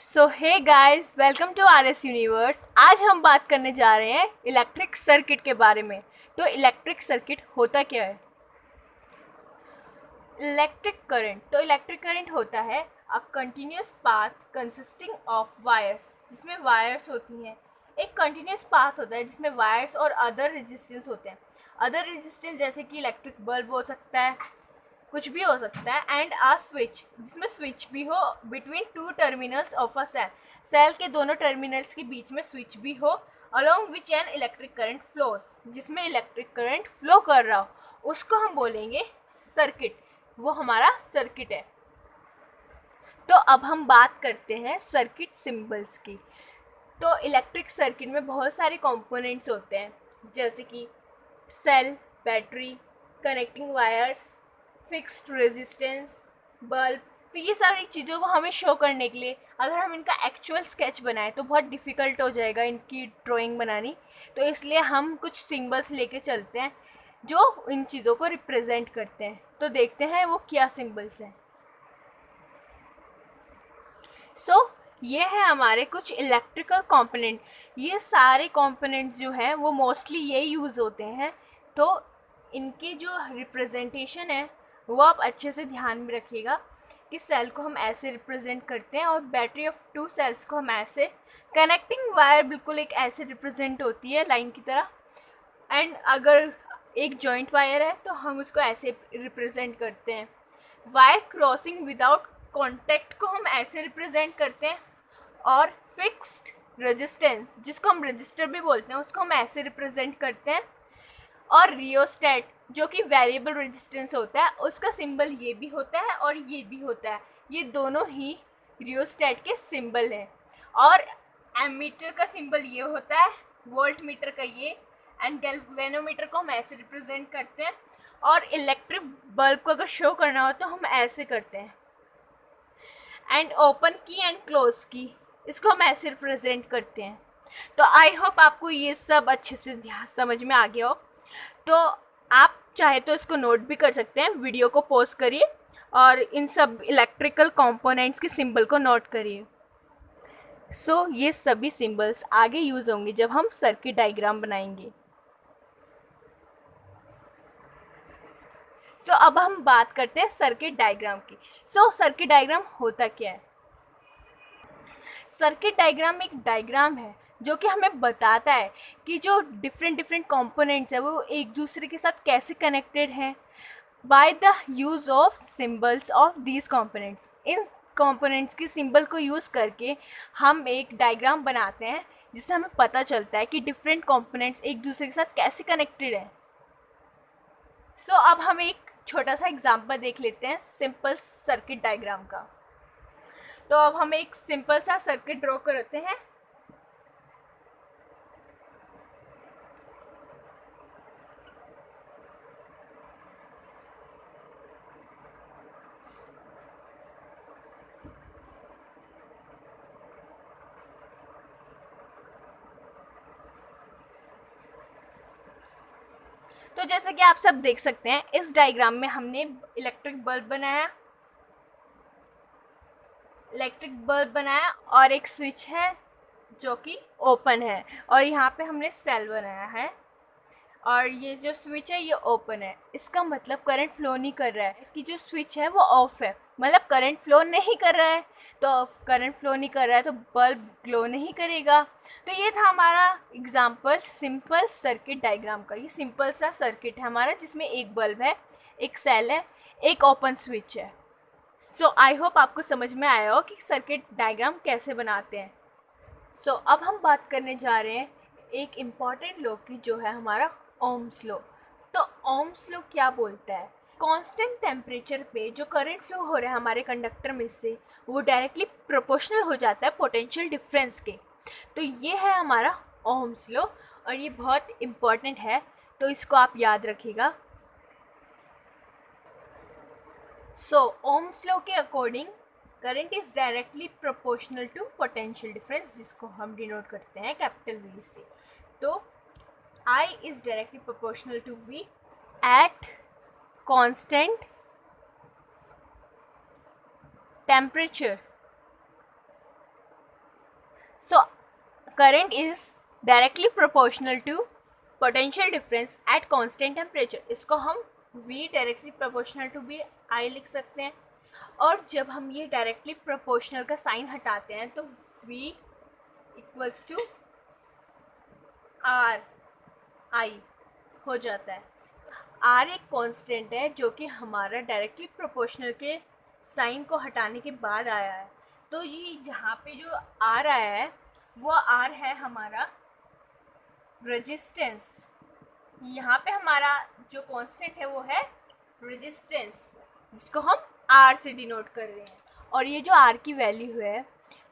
So hey guys, welcome to R S universe. आज हम बात करने जा रहे हैं इलेक्ट्रिक सर्किट के बारे में। तो इलेक्ट्रिक सर्किट होता क्या है? इलेक्ट्रिक करंट होता है a continuous path consisting of wires, जिसमें वायर्स होती हैं। एक कंटिन्यूस पाथ होता है जिसमें वायर्स और अदर रेजिस्टेंस होते हैं। अदर रेजिस्टेंस जैसे कि इलेक्ट्रिक बल्ब हो सकता है, कुछ भी हो सकता है। एंड आ स्विच, जिसमें स्विच भी हो between two terminals of a cell के दोनों टर्मिनल्स के बीच में स्विच भी हो, along which an electric current flows, जिसमें इलेक्ट्रिक करंट फ्लो कर रहा हो, उसको हम बोलेंगे सर्किट। वो हमारा सर्किट है। तो अब हम बात करते हैं सर्किट सिंबल्स की। तो इलेक्ट्रिक सर्किट में बहुत सारे कंपोनेंट्स होते हैं, जैसे कि cell, battery, connecting wires, fixed resistance, bulb. तो ये सारी चीज़ों को हमें शो करने के लिए अगर हम इनका एक्चुअल स्केच बनाएं तो बहुत डिफ़िकल्ट हो जाएगा इनकी ड्राइंग बनानी। तो इसलिए हम कुछ सिंबल्स लेके चलते हैं जो इन चीज़ों को रिप्रेजेंट करते हैं। तो देखते हैं वो क्या सिंबल्स हैं। ये है हमारे कुछ इलेक्ट्रिकल कंपोनेंट। ये सारे कंपोनेंट्स जो हैं वो मोस्टली ये यूज़ होते हैं। तो इनकी जो रिप्रेजेंटेशन है वो आप अच्छे से ध्यान में रखिएगा कि सेल को हम ऐसे रिप्रेजेंट करते हैं और बैटरी ऑफ टू सेल्स को हम ऐसे, कनेक्टिंग वायर बिल्कुल एक ऐसे रिप्रेजेंट होती है लाइन की तरह। एंड अगर एक जॉइंट वायर है तो हम उसको ऐसे रिप्रेजेंट करते हैं। वायर क्रॉसिंग विदाउट कॉन्टैक्ट को हम ऐसे रिप्रेजेंट करते हैं। और फिक्स्ड रेजिस्टेंस, जिसको हम रजिस्टर भी बोलते हैं, उसको हम ऐसे रिप्रेजेंट करते हैं। और रियोस्टेट, जो कि वेरिएबल रेजिस्टेंस होता है, उसका सिंबल ये भी होता है और ये भी होता है। ये दोनों ही रियोस्टेट के सिंबल हैं। और एमीटर का सिंबल ये होता है, वोल्ट मीटर का ये, एंड गैल्वेनोमीटर को हम ऐसे रिप्रेजेंट करते हैं। और इलेक्ट्रिक बल्ब को अगर शो करना हो तो हम ऐसे करते हैं। एंड ओपन की एंड क्लोज की, इसको हम ऐसे रिप्रेजेंट करते हैं। तो आई होप आपको ये सब अच्छे से समझ में आ गया हो। तो आप चाहे तो इसको नोट भी कर सकते हैं, वीडियो को पॉज करिए और इन सब इलेक्ट्रिकल कंपोनेंट्स के सिंबल को नोट करिए। ये सभी सिंबल्स आगे यूज़ होंगे जब हम सर्किट डायग्राम बनाएंगे। अब हम बात करते हैं सर्किट डायग्राम की। सर्किट डायग्राम होता क्या है? सर्किट डायग्राम एक डायग्राम है जो कि हमें बताता है कि जो डिफरेंट कंपोनेंट्स है वो एक दूसरे के साथ कैसे कनेक्टेड हैं by the use of symbols of these components. In components के सिंबल को यूज़ करके हम एक डायग्राम बनाते हैं जिससे हमें पता चलता है कि डिफरेंट कंपोनेंट्स एक दूसरे के साथ कैसे कनेक्टेड हैं। अब हम एक छोटा सा एग्जाम्पल देख लेते हैं सिंपल सर्किट डायग्राम का। तो अब हम एक सिंपल सा सर्किट ड्रॉ करते हैं। तो जैसे कि आप सब देख सकते हैं, इस डायग्राम में हमने इलेक्ट्रिक बल्ब बनाया और एक स्विच है जो कि ओपन है, और यहाँ पे हमने सेल बनाया है और ये जो स्विच है ये ओपन है। इसका मतलब करंट फ्लो नहीं कर रहा है कि जो स्विच है वो ऑफ है, मतलब करंट फ्लो नहीं कर रहा है। तो करंट फ्लो नहीं कर रहा है तो बल्ब ग्लो नहीं करेगा। तो ये था हमारा एग्जांपल सिंपल सर्किट डायग्राम का। ये सिंपल सा सर्किट है हमारा जिसमें एक बल्ब है, एक सेल है, एक ओपन स्विच है। आई होप आपको समझ में आया हो कि सर्किट डायग्राम कैसे बनाते हैं। अब हम बात करने जा रहे हैं एक इम्पॉर्टेंट लॉ की, जो है हमारा ओम्स लॉ। तो ओम्स लॉ क्या बोलता है? कांस्टेंट टेम्परेचर पे जो करंट फ्लो हो रहा है हमारे कंडक्टर में से, वो डायरेक्टली प्रोपोर्शनल हो जाता है पोटेंशियल डिफरेंस के। तो ये है हमारा ओम्स लॉ और ये बहुत इम्पॉर्टेंट है, तो इसको आप याद रखिएगा। ओम्स लॉ के according current is directly proportional to potential difference, जिसको हम डिनोट करते हैं कैपिटल V से। तो I is directly proportional to V at constant temperature So current is directly proportional to potential difference at constant temperature. इसको हम V directly proportional to be I लिख सकते हैं, और जब हम ये डायरेक्टली प्रोपोर्शनल का साइन हटाते हैं तो V equals to R I हो जाता है। R एक कांस्टेंट है जो कि हमारा डायरेक्टली प्रोपोर्शनल के साइन को हटाने के बाद आया है। तो ये जहाँ पे जो R आया है वो R है हमारा रेजिस्टेंस। यहाँ पे हमारा जो कांस्टेंट है वो है रेजिस्टेंस, जिसको हम R से डिनोट कर रहे हैं। और ये जो R की वैल्यू है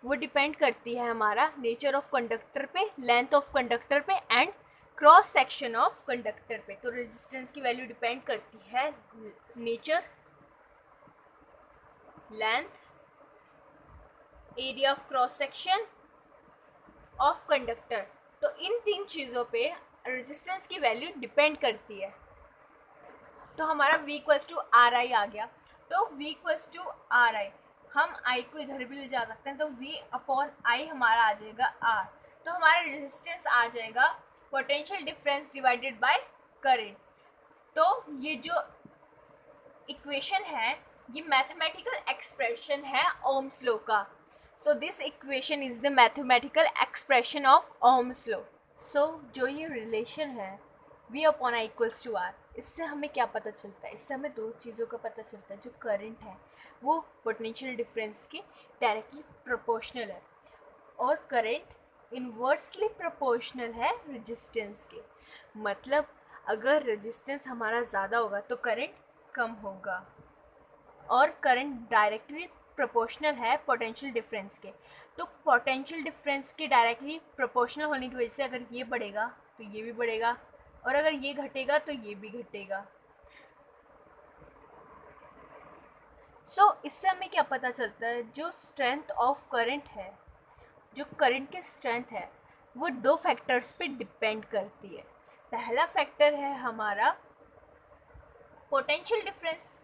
वो डिपेंड करती है हमारा नेचर ऑफ कंडक्टर पे, लेंथ ऑफ कंडक्टर पे and cross section of conductor पे। तो रेजिस्टेंस की वैल्यू डिपेंड करती है nature, length, area of cross section of conductor. तो इन 3 चीज़ों पे रेजिस्टेंस की वैल्यू डिपेंड करती है। तो हमारा V equals to R I आ गया। तो V equals to R I, हम I को इधर भी ले जा सकते हैं, तो V अपॉन I हमारा आ जाएगा R। तो हमारा रेजिस्टेंस आ जाएगा potential difference divided by current. तो ये जो इक्वेशन है ये मैथमेटिकल एक्सप्रेशन है ओम्स लॉ का। So this equation is the mathematical expression of Ohm's law. So जो ये रिलेशन है V upon I equals to R, इससे हमें क्या पता चलता है? इससे हमें 2 चीज़ों का पता चलता है। जो करंट है वो पोटेंशियल डिफरेंस के डायरेक्टली प्रोपोर्शनल है, और करंट इन्वर्सली प्रोपोर्शनल है रेजिस्टेंस के। मतलब अगर रेजिस्टेंस हमारा ज़्यादा होगा तो करंट कम होगा, और करंट डायरेक्टली प्रोपोर्शनल है पोटेंशियल डिफरेंस के। तो पोटेंशियल डिफरेंस के डायरेक्टली प्रोपोर्शनल होने की वजह से अगर ये बढ़ेगा तो ये भी बढ़ेगा, और अगर ये घटेगा तो ये भी घटेगा। सो इससे हमें क्या पता चलता है? जो स्ट्रेंथ ऑफ करंट है, जो करंट की स्ट्रेंथ है वो 2 फैक्टर्स पे डिपेंड करती है। पहला फैक्टर है हमारा पोटेंशियल डिफरेंस,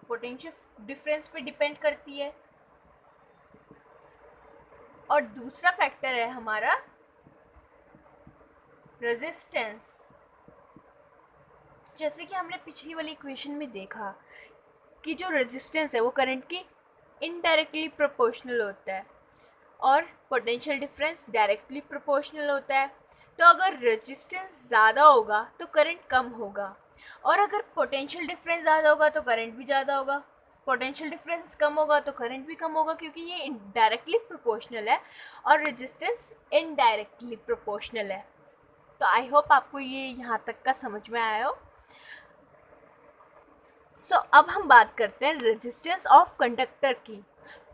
पोटेंशियल डिफरेंस पे डिपेंड करती है, और दूसरा फैक्टर है हमारा रेजिस्टेंस। जैसे कि हमने पिछली वाली इक्वेशन में देखा कि जो रेजिस्टेंस है वो करंट की इनडायरेक्टली प्रोपोर्शनल होता है, और पोटेंशियल डिफरेंस डायरेक्टली प्रोपोर्शनल होता है। तो अगर रेजिस्टेंस ज़्यादा होगा तो करंट कम होगा, और अगर पोटेंशियल डिफरेंस ज़्यादा होगा तो करंट भी ज़्यादा होगा। पोटेंशियल डिफरेंस कम होगा तो करंट भी कम होगा, क्योंकि ये डायरेक्टली प्रोपोर्शनल है और रेजिस्टेंस इनडायरेक्टली प्रोपोर्शनल है। तो आई होप आपको ये यहाँ तक का समझ में आया हो। सो अब हम बात करते हैं रेजिस्टेंस ऑफ कंडक्टर की।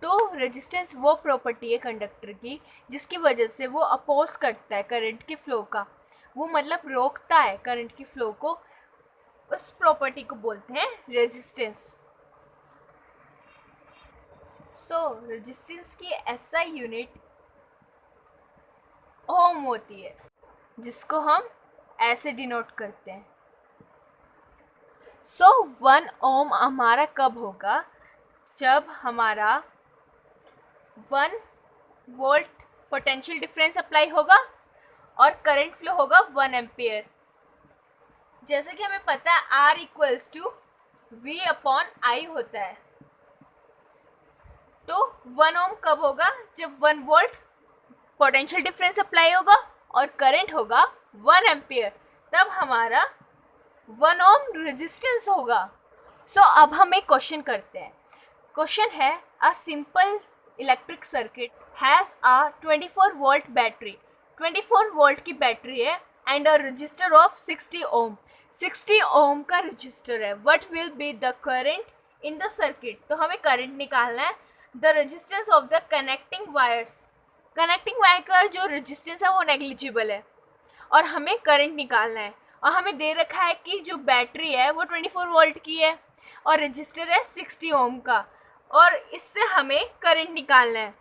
तो रेजिस्टेंस वो प्रॉपर्टी है कंडक्टर की जिसकी वजह से वो अपोज करता है करंट के फ्लो का, वो मतलब रोकता है करंट की फ्लो को। उस प्रॉपर्टी को बोलते हैं रेजिस्टेंस। सो रेजिस्टेंस की एसआई यूनिट ओम होती है, जिसको हम ऐसे डिनोट करते हैं। सो 1 ओम हमारा कब होगा? जब हमारा 1 वोल्ट पोटेंशियल डिफरेंस अप्लाई होगा और करंट फ्लो होगा 1 एम्पियर। जैसे कि हमें पता है R equals to V upon I होता है। तो 1 ओम कब होगा? जब 1 वोल्ट पोटेंशियल डिफरेंस अप्लाई होगा और करंट होगा 1 एम्पियर, तब हमारा 1 ओम रेजिस्टेंस होगा। सो अब हम एक क्वेश्चन करते हैं। क्वेश्चन है a simple electric circuit has a 24 volt battery. 24 volt की बैटरी है एंड अ रजिस्टर ऑफ 60 ओम। 60 ओम का रजिस्टर है। What will be the current in the circuit? तो हमें करंट निकालना है। The resistance of the connecting wires. Connecting wire का जो रेजिस्टेंस है वो नेग्लिजिबल है, और हमें करंट निकालना है। और हमें दे रखा है कि जो बैटरी है वो 24 वोल्ट की है और रजिस्टर है 60 ओम का, और इससे हमें करंट निकालना है।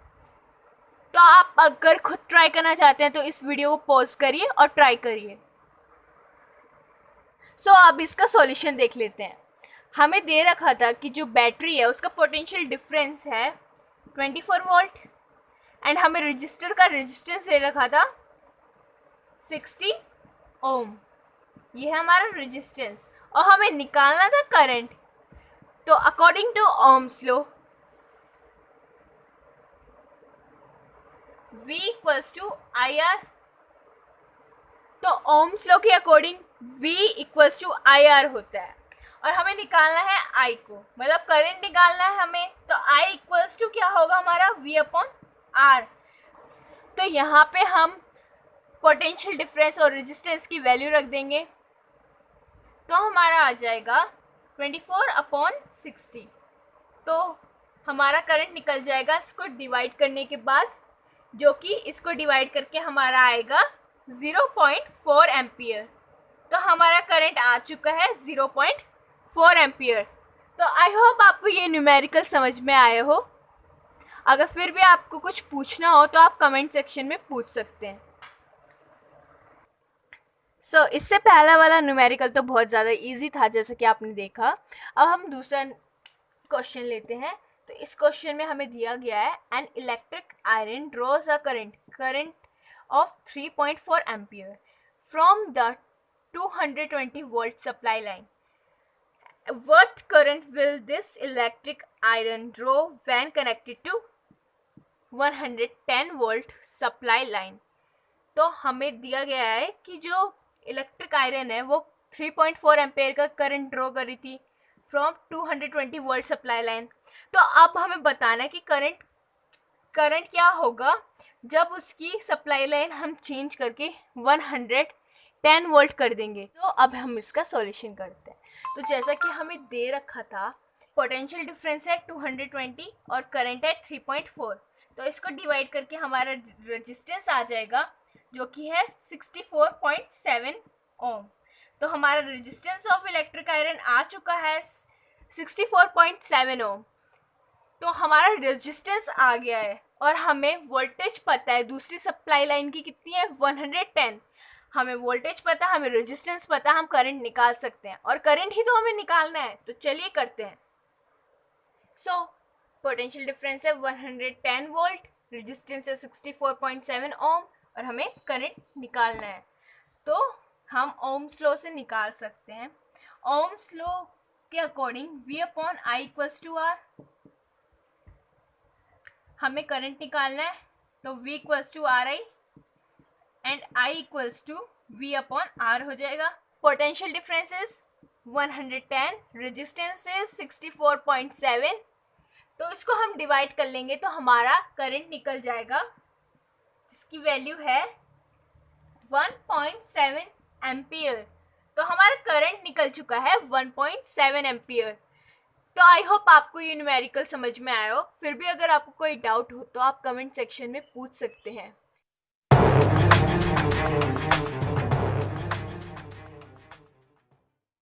तो आप अगर खुद ट्राई करना चाहते हैं तो इस वीडियो को पॉज करिए और ट्राई करिए। सो अब इसका सॉल्यूशन देख लेते हैं। हमें दे रखा था कि जो बैटरी है उसका पोटेंशियल डिफरेंस है 24 वोल्ट एंड हमें रजिस्टर का रेजिस्टेंस दे रखा था 60 ओम। ये है हमारा रेजिस्टेंस और हमें निकालना था करंट। तो according to Ohm's law V equals to I R. तो ओम्स लॉ के according V equals to I R होता है और हमें निकालना है I को, मतलब करंट निकालना है हमें। तो I इक्वल्स टू क्या होगा हमारा V अपॉन R। तो यहाँ पे हम पोटेंशियल डिफरेंस और रेजिस्टेंस की वैल्यू रख देंगे तो हमारा आ जाएगा 24 अपॉन 60। तो हमारा करंट निकल जाएगा इसको डिवाइड करने के बाद, जो कि इसको डिवाइड करके हमारा आएगा 0.4 एम्पियर। तो हमारा करंट आ चुका है 0.4 एम्पियर। तो आई होप आपको ये न्यूमेरिकल समझ में आए हो। अगर फिर भी आपको कुछ पूछना हो तो आप कमेंट सेक्शन में पूछ सकते हैं। इससे पहला वाला न्यूमेरिकल तो बहुत ज़्यादा इजी था जैसा कि आपने देखा। अब हम दूसरा क्वेश्चन लेते हैं। तो इस क्वेश्चन में हमें दिया गया है an electric iron draws a current of 3.4 ampere from the 220 volt supply line. What current will this electric iron draw when connected to 110 volt supply line? तो हमें दिया गया है कि जो इलेक्ट्रिक आयरन है वो 3.4 एम्पेयर का करंट ड्रॉ कर रही थी फ्रॉम 220 वोल्ट सप्लाई लाइन। तो अब हमें बताना है कि करंट क्या होगा जब उसकी सप्लाई लाइन हम चेंज करके 110 वोल्ट कर देंगे। तो अब हम इसका सॉल्यूशन करते हैं। तो जैसा कि हमें दे रखा था पोटेंशियल डिफरेंस है 220 और करंट है 3.4। तो इसको डिवाइड करके हमारा रेजिस्टेंस आ जाएगा जो कि है 64.7 ओम। तो हमारा रेजिस्टेंस ऑफ इलेक्ट्रिक आयरन आ चुका है 64.7 ओम। तो हमारा रेजिस्टेंस आ गया है और हमें वोल्टेज पता है दूसरी सप्लाई लाइन की कितनी है 110। हमें वोल्टेज पता, हमें रेजिस्टेंस पता, हम करंट निकाल सकते हैं और करंट ही तो हमें निकालना है। तो चलिए करते हैं। पोटेंशियल डिफरेंस है 110 वोल्ट, रेजिस्टेंस है 64.7 ओम और हमें करंट निकालना है। तो हम ओम्स लॉ से निकाल सकते हैं। ओम्स लॉ के according V upon I equals to R. हमें करंट निकालना है तो V equals to R I and I equals to V upon R हो जाएगा। Potential difference is 110, resistance is 64.7। तो इसको हम डिवाइड कर लेंगे तो हमारा करंट निकल जाएगा जिसकी वैल्यू है 1.7 एम्पियर। तो हमारा करंट निकल चुका है 1.7 एम्पियर। तो आई होप आपको ये न्यूमेरिकल समझ में आया हो। फिर भी अगर आपको कोई डाउट हो तो आप कमेंट सेक्शन में पूछ सकते हैं।